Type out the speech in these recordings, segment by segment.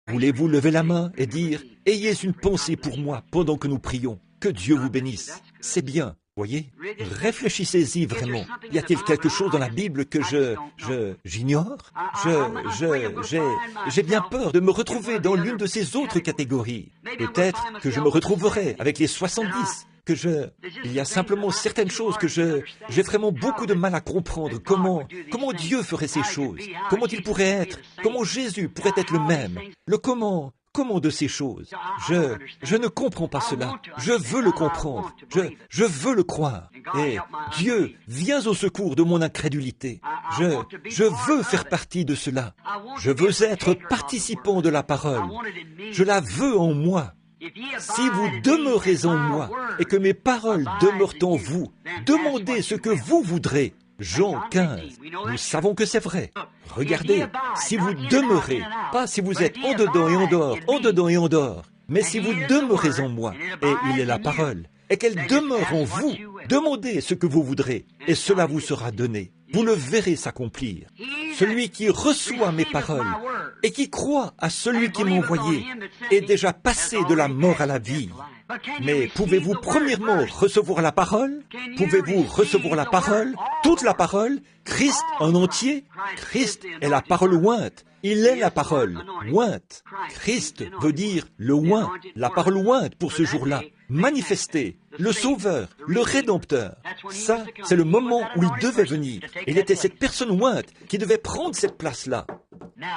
Voulez-vous lever la main et dire « Ayez une pensée pour moi pendant que nous prions. Que Dieu vous bénisse. » C'est bien, voyez. Réfléchissez-y vraiment. Y a-t-il quelque chose dans la Bible que j'ignore? J'ai bien peur de me retrouver dans l'une de ces autres catégories. Peut-être que je me retrouverai avec les 70. Il y a simplement certaines choses que j'ai vraiment beaucoup de mal à comprendre. Comment Dieu ferait ces choses? Comment il pourrait être? Comment Jésus pourrait être le même? Le comment de ces choses? Je ne comprends pas cela. Je veux le comprendre. Je veux le croire. Et Dieu, viens au secours de mon incrédulité. Je veux faire partie de cela. Je veux être participant de la parole. Je la veux en moi. Si vous demeurez en moi et que mes paroles demeurent en vous, demandez ce que vous voudrez. Jean 15. Nous savons que c'est vrai. Regardez, si vous demeurez, pas si vous êtes en dedans et en dehors, en dedans et en dehors, mais si vous demeurez en moi, et il est la parole, et qu'elle demeure en vous, demandez ce que vous voudrez, et cela vous sera donné. Vous le verrez s'accomplir. Celui qui reçoit mes paroles et qui croit à celui qui m'a envoyé est déjà passé de la mort à la vie. Mais pouvez-vous premièrement recevoir la parole? Pouvez-vous recevoir la parole? Toute la parole? Christ en entier? Christ est la parole ointe. Il est la parole ointe. Christ veut dire le oint, la parole ointe pour ce jour-là. Manifesté, le Sauveur, le Rédempteur. Ça, c'est le moment où il devait venir. Il était cette personne ointe qui devait prendre cette place-là.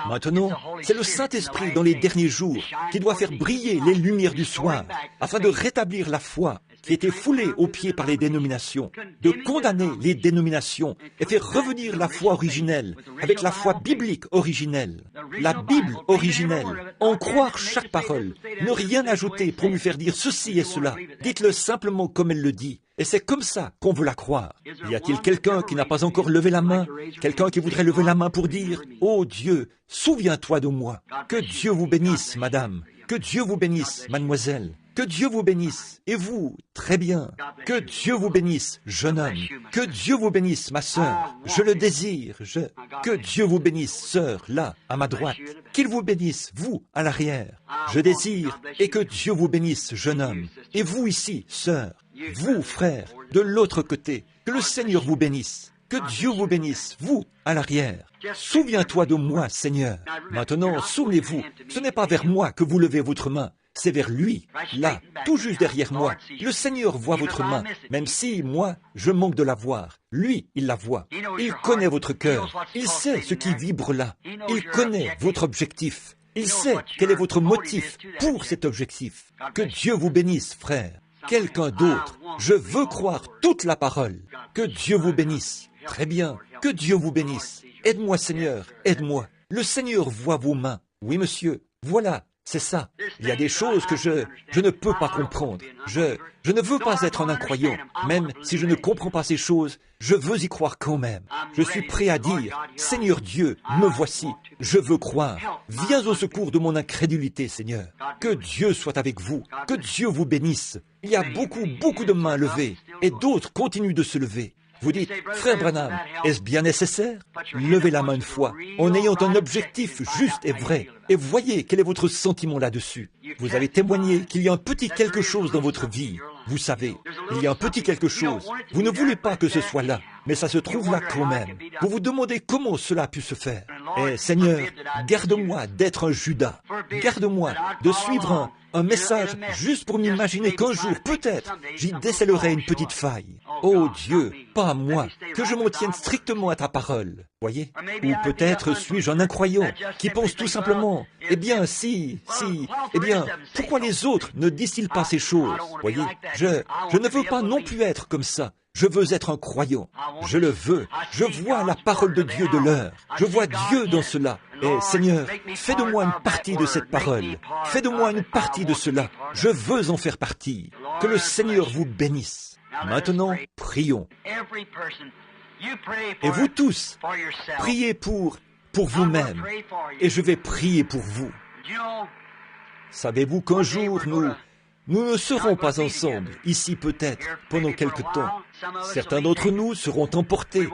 Maintenant, c'est le Saint-Esprit dans les derniers jours qui doit faire briller les lumières du soir afin de rétablir la foi qui était foulée aux pieds par les dénominations, de condamner les dénominations et faire revenir la foi originelle avec la foi biblique originelle. La Bible originelle, en croire chaque parole, ne rien ajouter pour lui faire dire ceci et cela. Dites-le simplement comme elle le dit. Et c'est comme ça qu'on veut la croire. Y a-t-il quelqu'un qui n'a pas encore levé la main? Quelqu'un qui voudrait lever la main pour dire « Oh Dieu, souviens-toi de moi. » Que Dieu vous bénisse, madame. Que Dieu vous bénisse, mademoiselle. Que Dieu vous bénisse. Et vous, très bien. Que Dieu vous bénisse, jeune homme. Que Dieu vous bénisse, ma sœur. Je le désire. Que Dieu vous bénisse, sœur, là, à ma droite. Qu'il vous bénisse, vous, à l'arrière. Je désire. Et que Dieu vous bénisse, jeune homme. Et vous ici, sœur. Vous, frère, de l'autre côté. Que le Seigneur vous bénisse. Que Dieu vous bénisse, vous, à l'arrière. Souviens-toi de moi, Seigneur. Maintenant, souvenez-vous, ce n'est pas vers moi que vous levez votre main. C'est vers lui, là, tout juste derrière moi. Le Seigneur voit votre main, même si, moi, je manque de la voir. Lui, il la voit. Il connaît votre cœur. Il sait ce qui vibre là. Il connaît votre objectif. Il sait quel est votre motif pour cet objectif. Que Dieu vous bénisse, frère. Quelqu'un d'autre. Je veux croire toute la parole. Que Dieu vous bénisse. Très bien. Que Dieu vous bénisse. Aide-moi, Seigneur. Aide-moi. Le Seigneur voit vos mains. Oui, monsieur. Voilà. C'est ça. Il y a des choses que je ne peux pas comprendre. Je ne veux pas être un incroyant. Même si je ne comprends pas ces choses, je veux y croire quand même. Je suis prêt à dire, Seigneur Dieu, me voici. Je veux croire. Viens au secours de mon incrédulité, Seigneur. Que Dieu soit avec vous. Que Dieu vous bénisse. Il y a beaucoup de mains levées. Et d'autres continuent de se lever. Vous dites, frère Branham, est-ce bien nécessaire? Levez la main une fois, en ayant un objectif juste et vrai. Et voyez quel est votre sentiment là-dessus. Vous avez témoigné qu'il y a un petit quelque chose dans votre vie. Vous savez, il y a un petit quelque chose. Vous ne voulez pas que ce soit là, mais ça se trouve là quand même. Vous vous demandez comment cela a pu se faire. Et Seigneur, garde-moi d'être un Judas. Garde-moi de suivre un message juste pour m'imaginer qu'un jour, peut-être, j'y décèlerai une petite faille. Oh Dieu, pas à moi, que je m'en tienne strictement à ta parole. Voyez? Ou peut-être suis-je un incroyant qui pense tout simplement, eh bien, pourquoi les autres ne disent-ils pas ces choses? Voyez? Je ne veux pas non plus être comme ça. Je veux être un croyant. Je le veux. Je vois la parole de Dieu de l'heure. Je vois Dieu dans cela. Et Seigneur, fais de moi une partie de cette parole. Fais de moi une partie de cela. Je veux en faire partie. Que le Seigneur vous bénisse. Maintenant, prions. Et vous tous, priez pour vous-même. Et je vais prier pour vous. Savez-vous qu'un jour, nous ne serons pas ensemble, ici peut-être, pendant quelque temps. Certains d'entre nous seront emportés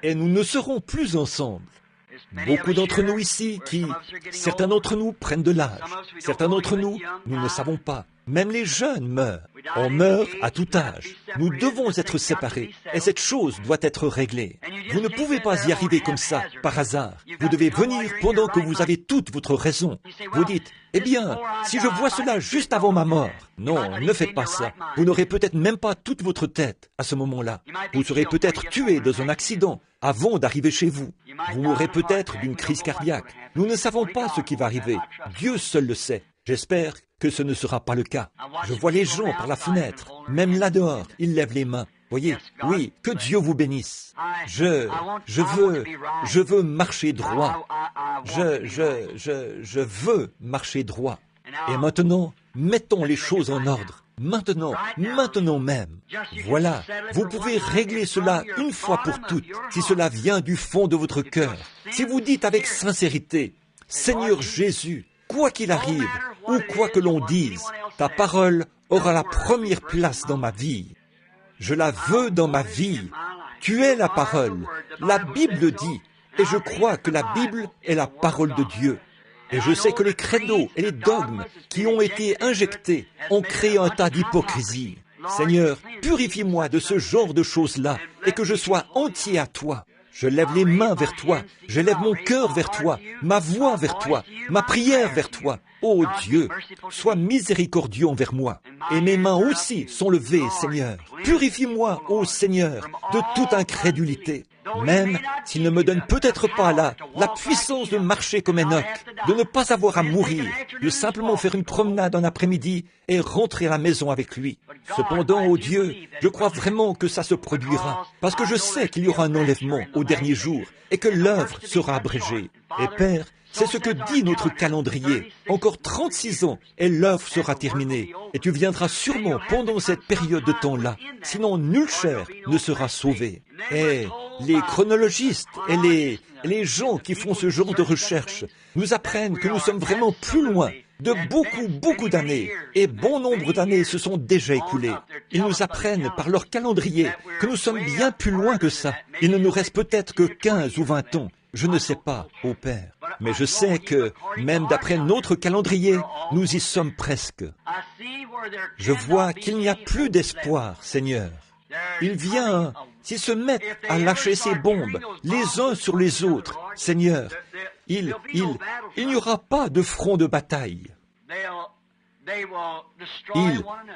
et nous ne serons plus ensemble. Beaucoup d'entre nous ici certains d'entre nous prennent de l'âge. Certains d'entre nous ne savons pas. Même les jeunes meurent. On meurt à tout âge. Nous devons être séparés. Et cette chose doit être réglée. Vous ne pouvez pas y arriver comme ça, par hasard. Vous devez venir pendant que vous avez toute votre raison. Vous dites, eh bien, si je vois cela juste avant ma mort. Non, ne faites pas ça. Vous n'aurez peut-être même pas toute votre tête à ce moment-là. Vous serez peut-être tué dans un accident avant d'arriver chez vous. Vous mourrez peut-être d'une crise cardiaque. Nous ne savons pas ce qui va arriver. Dieu seul le sait. J'espère que ce ne sera pas le cas. Je vois les gens par la fenêtre, même là dehors, ils lèvent les mains. Voyez, oui, que Dieu vous bénisse. Je veux marcher droit. Je veux marcher droit. Et maintenant, mettons les choses en ordre. Maintenant même. Voilà, vous pouvez régler cela une fois pour toutes, si cela vient du fond de votre cœur. Si vous dites avec sincérité, Seigneur Jésus, quoi qu'il arrive, ou quoi que l'on dise, ta parole aura la première place dans ma vie. Je la veux dans ma vie. Tu es la parole. La Bible dit, et je crois que la Bible est la parole de Dieu. Et je sais que les credos et les dogmes qui ont été injectés ont créé un tas d'hypocrisie. Seigneur, purifie-moi de ce genre de choses-là et que je sois entier à toi. Je lève les mains vers toi, je lève mon cœur vers toi, ma voix vers toi, ma prière vers toi. Ô Dieu, sois miséricordieux envers moi. Et mes mains aussi sont levées, Seigneur. Purifie-moi, ô Seigneur, de toute incrédulité. Même s'il ne me donne peut-être pas la puissance de marcher comme Enoch, de ne pas avoir à mourir, de simplement faire une promenade en après-midi et rentrer à la maison avec lui. Cependant, ô Dieu, je crois vraiment que ça se produira, parce que je sais qu'il y aura un enlèvement au dernier jour et que l'œuvre sera abrégée. Et Père, c'est ce que dit notre calendrier. Encore 36 ans et l'œuvre sera terminée. Et tu viendras sûrement pendant cette période de temps-là. Sinon, nulle chair ne sera sauvée. Et les chronologistes et les gens qui font ce genre de recherche nous apprennent que nous sommes vraiment plus loin de beaucoup d'années. Et bon nombre d'années se sont déjà écoulées. Ils nous apprennent par leur calendrier que nous sommes bien plus loin que ça. Il ne nous reste peut-être que 15 ou 20 ans. Je ne sais pas, ô Père, mais je sais que, même d'après notre calendrier, nous y sommes presque. Je vois qu'il n'y a plus d'espoir, Seigneur. S'ils se mettent à lâcher ces bombes, les uns sur les autres, Seigneur, il n'y aura pas de front de bataille.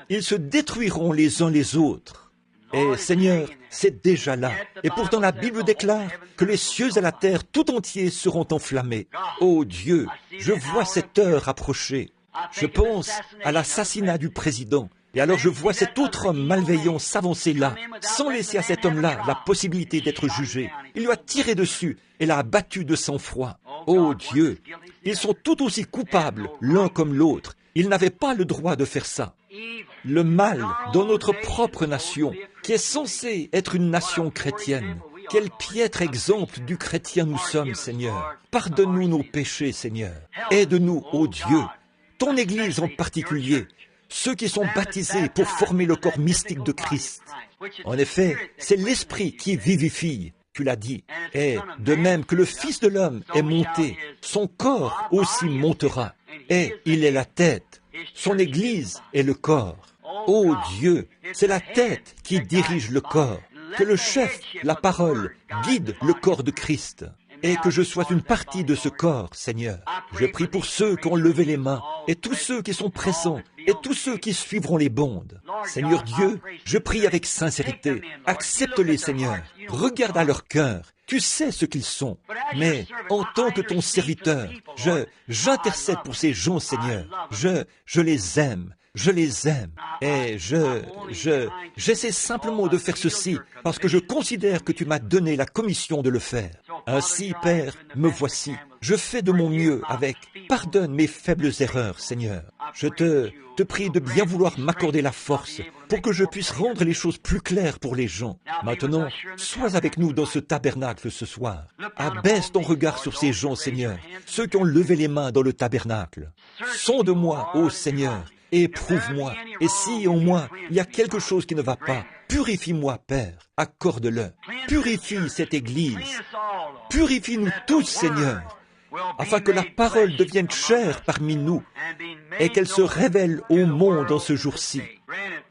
Ils se détruiront les uns les autres. Et Seigneur, c'est déjà là. Et pourtant la Bible déclare que les cieux et la terre tout entiers seront enflammés. Oh Dieu, je vois cette heure approcher. Je pense à l'assassinat du président. Et alors je vois cet autre homme malveillant s'avancer là, sans laisser à cet homme-là la possibilité d'être jugé. Il lui a tiré dessus et l'a abattu de sang-froid. Oh Dieu, ils sont tout aussi coupables l'un comme l'autre. Ils n'avaient pas le droit de faire ça. Le mal dans notre propre nation, qui est censée être une nation chrétienne. Quel piètre exemple du chrétien nous sommes, Seigneur. Pardonne-nous nos péchés, Seigneur. Aide-nous, ô Dieu, ton Église en particulier, ceux qui sont baptisés pour former le corps mystique de Christ. En effet, c'est l'Esprit qui vivifie, tu l'as dit. Et de même que le Fils de l'homme est monté, son corps aussi montera. Et il est la tête, son Église est le corps. Ô Dieu, c'est la tête qui dirige le corps. Que le chef, la parole, guide le corps de Christ. Et que je sois une partie de ce corps, Seigneur. Je prie pour ceux qui ont levé les mains, et tous ceux qui sont présents, et tous ceux qui suivront les bondes. Seigneur Dieu, je prie avec sincérité. Accepte-les, Seigneur. Regarde à leur cœur. Tu sais ce qu'ils sont. Mais, en tant que ton serviteur, j'intercède pour ces gens, Seigneur. Je les aime. Je les aime. Et j'essaie simplement de faire ceci parce que je considère que tu m'as donné la commission de le faire. Ainsi, Père, me voici. Je fais de mon mieux avec. Pardonne mes faibles erreurs, Seigneur. Je te prie de bien vouloir m'accorder la force pour que je puisse rendre les choses plus claires pour les gens. Maintenant, sois avec nous dans ce tabernacle ce soir. Abaisse ton regard sur ces gens, Seigneur, ceux qui ont levé les mains dans le tabernacle. Sonde-moi, ô Seigneur, et éprouve-moi. Et si en moi, il y a quelque chose qui ne va pas, Purifie-moi, Père, accorde-le. Purifie cette Église. Purifie-nous tous, Seigneur, afin que la parole devienne chair parmi nous et qu'elle se révèle au monde en ce jour-ci.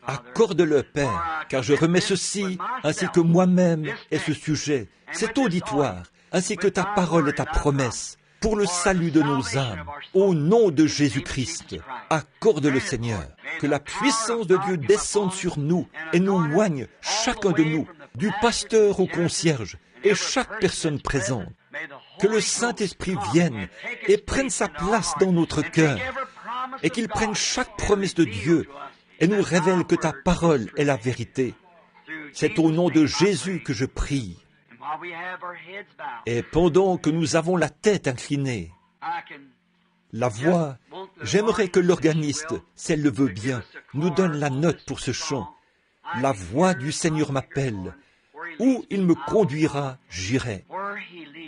Accorde-le, Père, car je remets ceci, ainsi que moi-même et ce sujet, cet auditoire, ainsi que ta parole et ta promesse, pour le salut de nos âmes, au nom de Jésus-Christ. Accorde-le, Seigneur, que la puissance de Dieu descende sur nous et nous loigne, chacun de nous, du pasteur au concierge et chaque personne présente. Que le Saint-Esprit vienne et prenne sa place dans notre cœur, et qu'il prenne chaque promesse de Dieu et nous révèle que ta parole est la vérité. C'est au nom de Jésus que je prie. Et pendant que nous avons la tête inclinée, la voix, j'aimerais que l'organiste, si elle le veut bien, nous donne la note pour ce chant. La voix du Seigneur m'appelle. Où il me conduira, j'irai.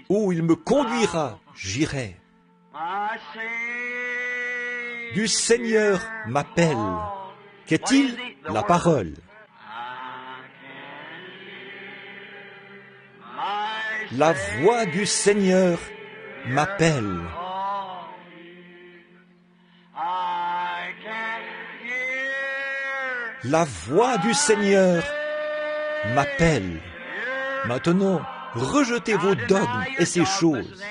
Où il me conduira, j'irai. Du Seigneur m'appelle. Qu'est-il? La parole. La voix du Seigneur m'appelle. La voix du Seigneur m'appelle. Maintenant, rejetez vos dogmes et ces choses.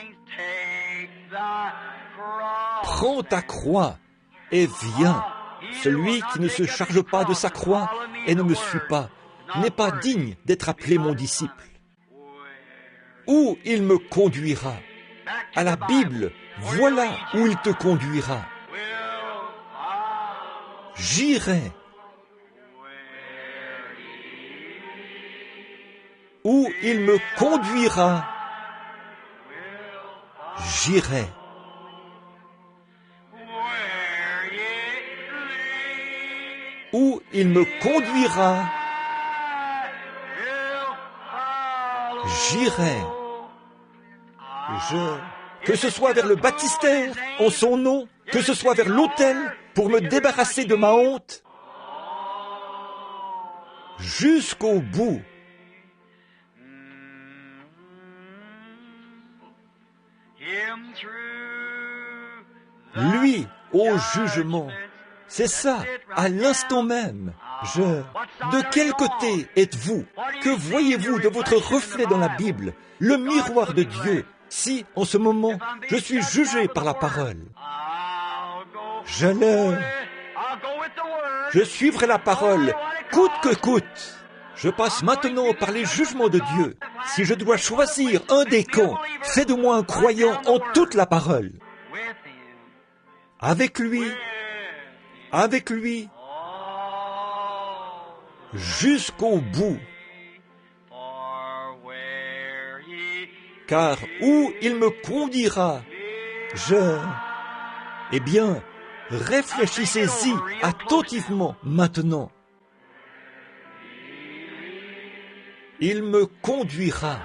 Prends ta croix et viens. Celui qui ne se charge pas de sa croix et ne me suit pas n'est pas digne d'être appelé mon disciple. Où il me conduira? À la Bible, voilà où il te conduira. J'irai. Où il me conduira, j'irai. Où il me conduira, j'irai. Que ce soit vers le baptistère, en son nom, que ce soit vers l'autel, pour me débarrasser de ma honte, jusqu'au bout. Lui, au jugement, c'est ça, à l'instant même. De quel côté êtes-vous? Que voyez-vous de votre reflet dans la Bible, le miroir de Dieu, si, en ce moment, je suis jugé par la parole? Je suivrai la parole, coûte que coûte. Je passe maintenant par les jugements de Dieu. Si je dois choisir un des camps, fais de moi un croyant en toute la parole. Avec lui, jusqu'au bout. Car où il me conduira, Eh bien, réfléchissez-y attentivement maintenant. Il me conduira.